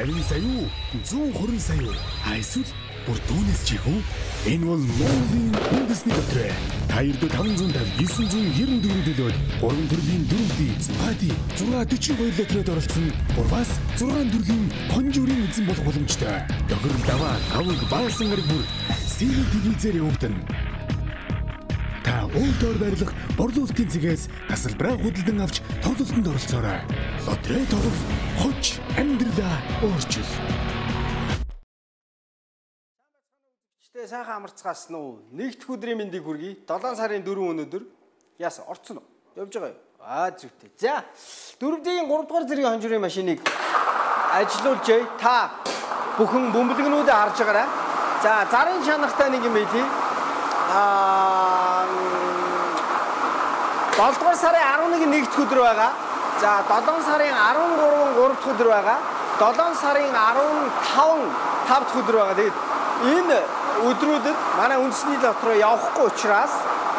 50 сая юу? 120 сая юу? Эсвэл бүр түүнээс ч их үү? Энэ бол Монголын үндэсний дотроо. Та ердөө 550 994 төлөөд 3 төрлийн дөрөвдий Зугаати 642 литрээр оролцсон. Урвас 6 төрлийн хонжуурын эзэн болох боломжтой. Дохирол даваа тавг баасан гараг бүр сэрэл телевизээр явагдана. Та өөртөө барилах борлуулалтын цэгээс тасалбараа худалдан авч тоглолтод оролцоорой. Лотерей тоглох хоч амьдралаа өөрчил. Тэ сайхан амарцгаасан уу? Нэгдүгээр өдрийн мэндийг хүргэе. 7 сарын 4 өнөөдөр яасан орцсон уу? Явж байгаа юу? Зүйтэй. За 4-ийн 3 дугаар зэргийн хонжуурын машиныг ажилуулжээ. Та бүхэн бөмбөлгнүүдээ харж байгаарай. За зарын чанартай нэг юм байли. 7 дугаар сарын 11 нэгдүгээр өдөр байгаа. За 7 сарын 13 3 дахь өдөр байгаа. 7 сарын 15 5 дахь өдөр байгаа. Тэгээд энэ өдрүүдэд манай үндэсний дотроо явахгүй учраас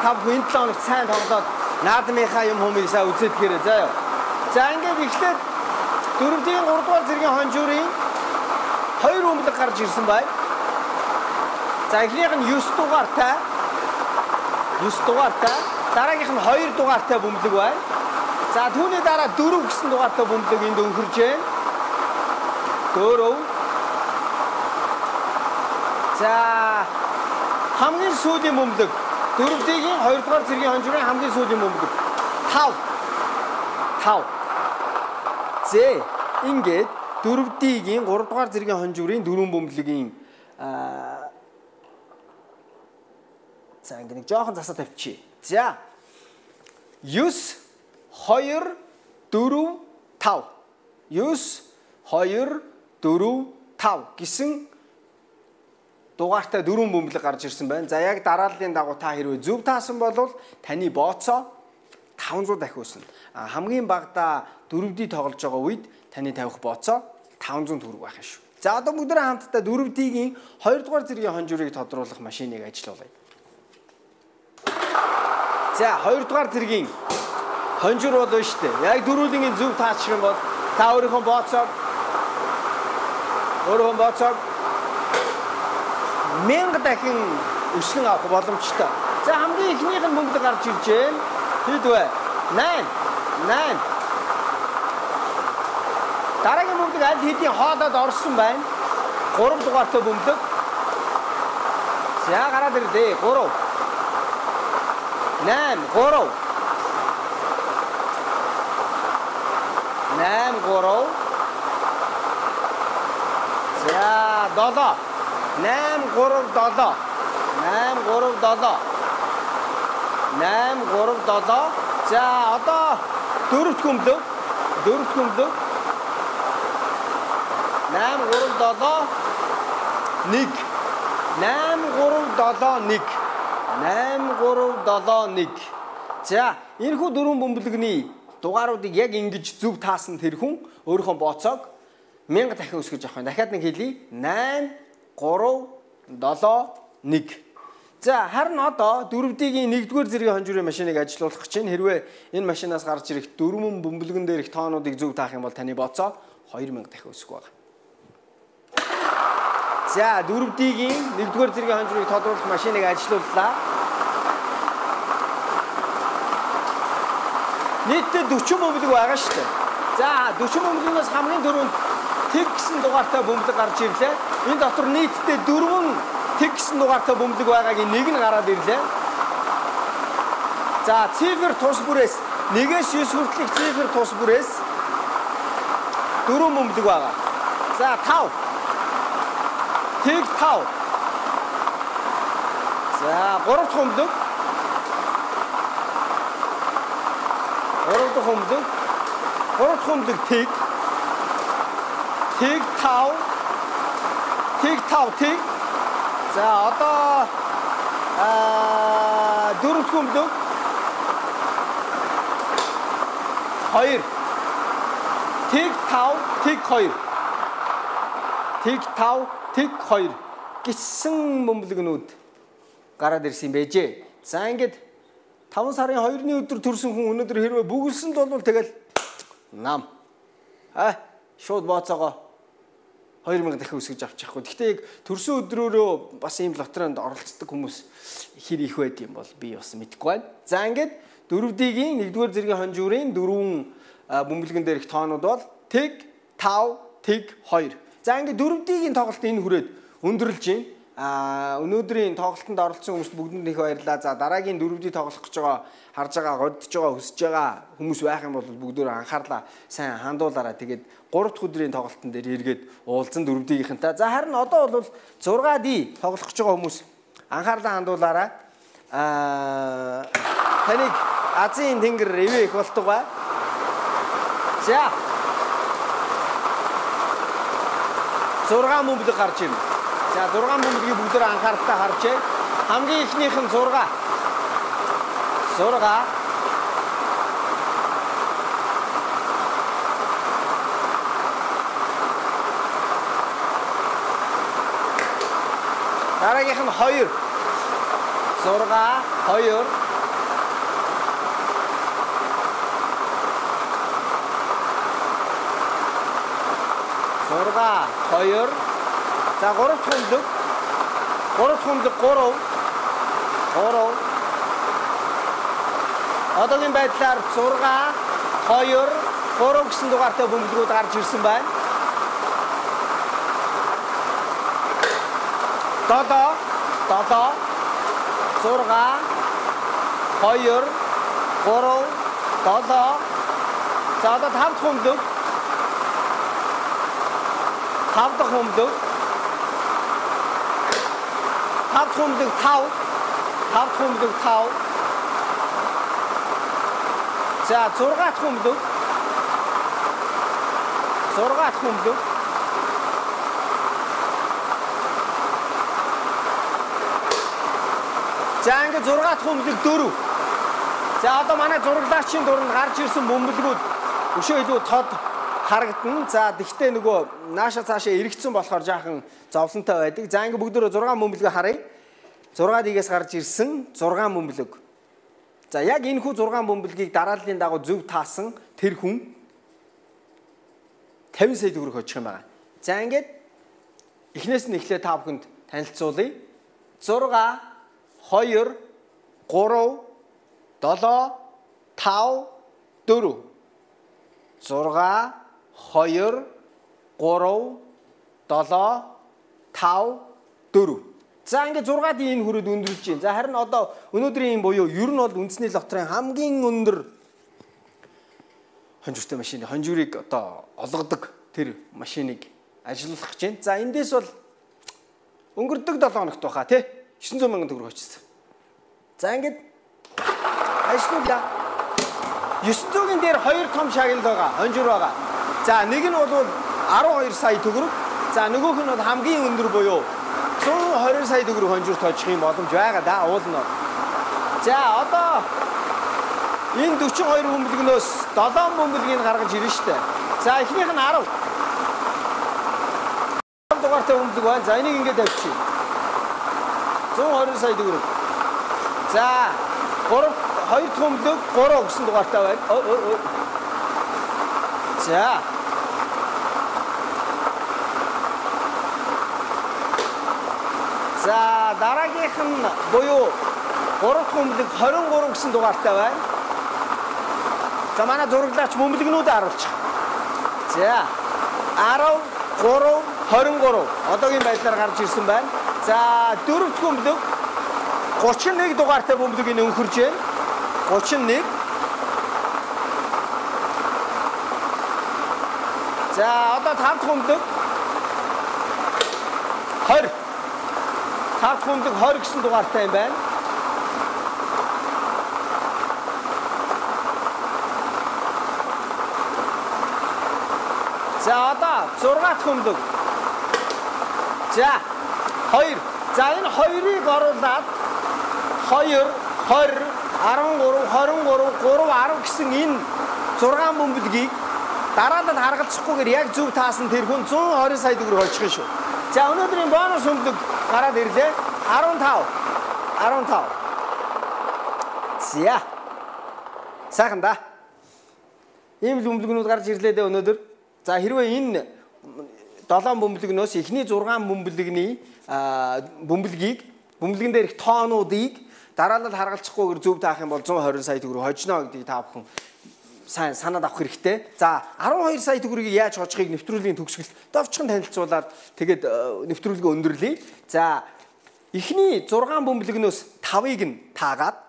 та бүхэн 7 хоног сайн тоглоод наадмынхаа юм хүмүүсийг сайн үзээд гэрээ заа юу. За ингээд эхлээд 4-ийн 3 дугаар зэргийн хонжуурын 2 бөмбөлөг гарч ирсэн байна. За эхнийх нь 9 дугаартай. 9 дугаартай. Дараагийнх нь 2 дугаартай бөмбөлөг байна. За түүний дараа 4 гэсэн дугаартай бөмбөлөг энд өнхөрж байна. 4. За хамгийн сүүлийн бөмбөлөг 4-ийн 2 дугаар зэргийн хонжуурын хамгийн сүүлийн бөмбөлөг 5. Зэ ингээд 4-ийн 3 дугаар зэргийн хонжуурын 4 бөмбөлөгийн за ингээд нэг жоохон засаа тавьчих. За 9 2 4 5 9 2 4 5 гэсэн дугаартай 4 бөмбөлөг гарч ирсэн байна. За яг дарааллын дагуу та хэрвээ зөв таасан бол таны бооцоо 500 дахин өснө. Хамгийн багадаа 4D тоглож байгаа үед таны тавих бооцоо 500 төгрөг байх шүү. За одоо бүгдээ хамтдаа 4D-ийн 2 дугаар зэргийн хонжуурыг тодруулах машиныг ажиллуулъя. За 2 дугаар зэргийн хонжуур болоо шүү дээ. Яг дөрвөлгийн зөв таачих юм бол та өөрийнхөө бооцоо 1000 дахин өсгөн авах боломжтой. За хамгийн ихнийх нь бөмбөлөг гарч ирж байна. Хэд вэ? 8. Дараагийн бөмбөлөг аль хэдийн хоолоод орсон байна. 3 дугаартай бөмбөлөг. За гараад ирлээ. 3. 8 3. 8 3. За 7. 8 3 7 8 3 7 8 3 7 за одоо дөрөвт бөмбөлөг 8 3 7 1 8 3 7 1 8 3 7 1 за энэхүү дөрвөн бөмбөлөгний дугааруудыг яг ингэж зөв таасан тэр хүн өөрийнхөө бооцоог 1000 дахин өсгөж авах юм. Дахиад нэг хэлье. 8 3 7 1. За харин одоо 4D-ийн 1-р зэргийн хонжуурын машиныг ажилуулах гэж байна. Хэрвээ энэ машинаас гарч ирэх дөрвөн бөмбөлгөн дээрх тоонуудыг зөв таах юм бол таны бооцоо 2000 дахин өсөх байна. За 4D-ийн 1-р зэргийн хонжуурыг тодруулах машиныг ажилууллаа. Нийтдээ 40 бөмбөлөг байгаа шүү дээ. За 40 бөмбөлгөөс хамгийн түрүүнд тэг гэсэн дугаартай бөмбөлөг гарч ирлээ. Энэ дотор нийтдээ 4 тэг гэсэн дугаартай бөмбөлөг байгаагийн нэг нь гараад ирлээ. За цифр тус бүрээс 1-ээс 9 хүртэлх цифр тус бүрээс 4 бөмбөлөг байгаа. За 5. Тэг 5. За 3 дахь бөмбөлөг. 3 дахь бөмбөлөг. 3 дахь бөмбөлөг тэг. Тэг 5. Тэг 5 тэг. За одоо 4 дахь бөмбөлөг. 2. Тэг 5 тэг 2. Тэг 5 тэг 2 гэсэн бөмбөлгнүүд гараад ирсэн байжээ. За ингээд 5 сарын 2-ны өдөр төрсөн хүн өнөөдөр хэрвээ бүгэлсэнд бол тэгэл нам. Шууд бооцоогоо 2000 дахин өсгөж авчихгүй. Гэхдээ яг төрсөн өдрөөрөө бас ийм лотерейнд оролцдог хүмүүс хэр их байд юм бол би бас мэдэхгүй байна. За ингээд 4D-ийн 1-р зэргийн хонжуурын 4 бөмбөлгөн дээрх тоонууд бол тэг 5 тэг 2. За ингээд 4D-ийн тоглолт энэ хүрээд өндөрлж байна. Өнөөдрийн тоглолтод оролцсон хүмүүст бүгдэнд их баярлалаа. За дараагийн 4D тоглох гэж байгаа харж байгаа, годдож байгаа, хүсэж байгаа хүмүүс байх юм бол бүгдөө анхаарлаа сайн хандуулаарай. Тэгээд 3 дахь өдрийн тоглолтын дээр эргээд уулзсан 4D-гийнхэнтэй. За харин одоо бол 6D тоглох гэж байгаа хүмүүс анхаарлаа хандуулаарай. Таныг Азийн тэнгэр ивэ их болтугай. За 6 бөмбөлөг гарч ирнэ. За 6 бөмбөлгийг бүгдөө анхааралтай харжээ. Хамгийн ихнийх нь 6. Дараагийнх нь 2. 6 2. За 3 бөмбөлөг. 3. Одоогийн байдлаар 6 2 3 гэсэн дугаартай бөмбөлгүүд гарч ирсэн байна. 7 6 2 3 7. За одоо 5 дахь бөмбөлөг. 5 дахь бөмбөлөг. 5 дахь бөмбөлөг 5. За 6 дахь бөмбөлөг. 6 дахь бөмбөлөг. За ингээд 6 дахь бөмбөлөг 4. За одоо манай зураглагчийн дуранд гарч ирсэн бөмбөлгүүд өшөө илүү тод харагдана. За тэгтээ нөгөө нааша цаашаа эргэцсэн болохоор жаахан зовлонтой байдаг. За ингээд бүгдөө 6 бөмбөлгөө харъя. 6D-гээс гарч ирсэн 6 бөмбөлөг. За яг энэ хүү 6 бөмбөлгийг дарааллын дагуу зөв таасан тэр хүн 50 сая төгрөг очих юм байна. За ингээд эхнээс нь эхлээ та бүхэнд танилцуулъя. 6 2 3 7 5 4. 6 2 3 7 5 4. За ингээд 6D энэ хүрээд өндөрлж байна. За харин одоо өнөөдрийн буюу ер нь бол үндэсний лотерейн хамгийн өндөр хонжууртай машины хонжуурыг одоо олгодог тэр машиныг ажиллуулах гэж байна. За эндээс бол өнгөрдөг 7 хоногт баха тий 900 мянган төгрөг очсон. За ингээд ажлуулаа. 900-ийн дээр 2 том шагнал байгаа, хонжуур байгаа. За нэг нь бол 12 сая төгрөг. За нөгөөх нь бол хамгийн өндөр буюу 120 сая төгрөг хонжуурт очих юм боломж байгаа да уулна. За одоо энэ 42 бөмбөлгнөөс 7 бөмбөлгийг гаргаж ирнэ штэ. За эхнийх нь 10. 10 дугаартай бөмбөлг байна. За энийг ингээд тавьчих. 120 сая төгрөг. За 2 дахь бөмбөлг 3 гэсэн дугаартай байна. За За дараагийнх нь буюу 3 дахь бөмбөлг 23 гэсэн дугаартай байна. За манай зураглагч бөмбөлгнүүдээ харуулчих. За 10 3 23 одоогийн байдлаар гарч ирсэн байна. За 4 дахь бөмбөлг 31 дугаартай бөмбөлгийг өнхөрж байна. 31. За одоо 5 дахь бөмбөлг 20. 5 дахь бөмбөлг 20 гэсэн дугаартай юм байна. За одоо 6 дахь бөмбөлг. За 2. За энэ 2-ыг оруулаад 2 20 13 23 3 10 гэсэн энэ 6 бөмбөлгийг дараалал харгалзахгүйгээр яг зөв таасан тэр хүн 120 сая төгрөг очих юм шүү. За өнөөдрийн бонус бөмбөлг гараад ирлээ. 15. За. Сайхан да. Ийм бөмбөлгнүүд гарч ирлээ дээ өнөөдөр. За хэрвээ энэ 7 бөмбөлгнөөс эхний 6 бөмбөлгийн бөмбөлгэн дээр их тоонуудыг дараалал харгалзахгүйгээр зөв таах юм бол 120 сая төгрөг хожно гэдгийг та бүхэн сайн санаад авах хэрэгтэй. За 12 сая төгрөгийг яаж хожихыг нэвтрүүлгийн төгсгөлд довчхон танилцуулаад тэгээд нэвтрүүлгээ өндөрлөе. За эхний 6 бөмбөлгнөөс 5-ыг нь таагаад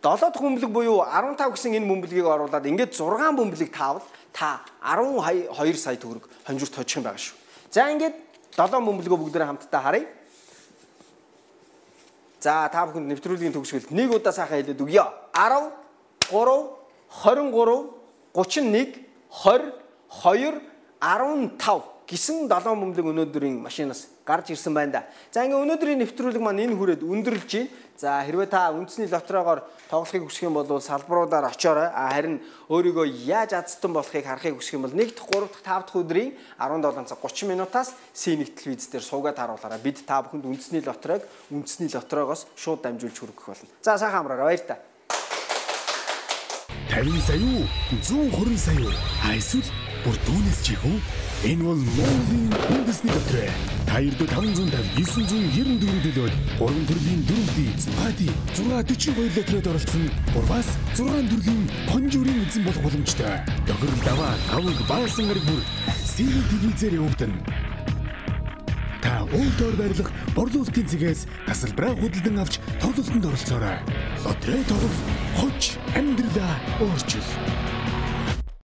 7 дахь бөмбөлөг буюу 15 гэсэн энэ бөмбөлгийг оруулаад ингээд 6 бөмбөлөг таавал та 12 сая төгрөг хонжирт хожих юм байгаа шүү. За ингээд 7 бөмбөлгөө бүгдээрээ хамтдаа харъя. За та бүхэнд нэвтрүүлгийн төгсгөлд нэг удаа сайхан хэлээд өгье. 10 3 23 31 20 2 15 гэсэн 7 бөмбөлөг өнөөдрийн машинаас гарч ирсэн байна да. За ингээ өнөөдрийн нэвтрүүлэг маань энэ хүрээд өндөрлж байна. За хэрвээ та үндэсний лотерейгоор тоглохыг хүсэх юм бол салбаруудаар очиорой. Харин өөрийгөө яаж азтан болохыг харахыг хүсэх юм бол 1 дахь 3 дахь 5 дахь өдрийн 17 цаг 30 минутаас C1 телевиз дээр суугаад харуулаарай. Бид та бүхэнд үндэсний лотерейгоос шууд дамжуулж хүргэх болно. За сайхан амраарай. Баяр та. 50 сая, 120 сая. Эсвэл бүр түүнээс ч их үү? Энэ бол Монголын үндэсний лотерей. Та ердөө 550 994 төлөөд 3 төрлийн дөрөвдий эзэмхати 642 лотерейд оролцсон. Бургаас 6 төрлийн хонжуурын эзэн болох боломжтой. Тохирол даваа аваг баасан гараг бүр C1 телевизээр явагдана. Та өөртөө барилах борлуулалтын цэгээс тасалбараа худалдан авч тоглолтод оролцоорой. Лотерей тоглох хоч амьдралаа өөрчил.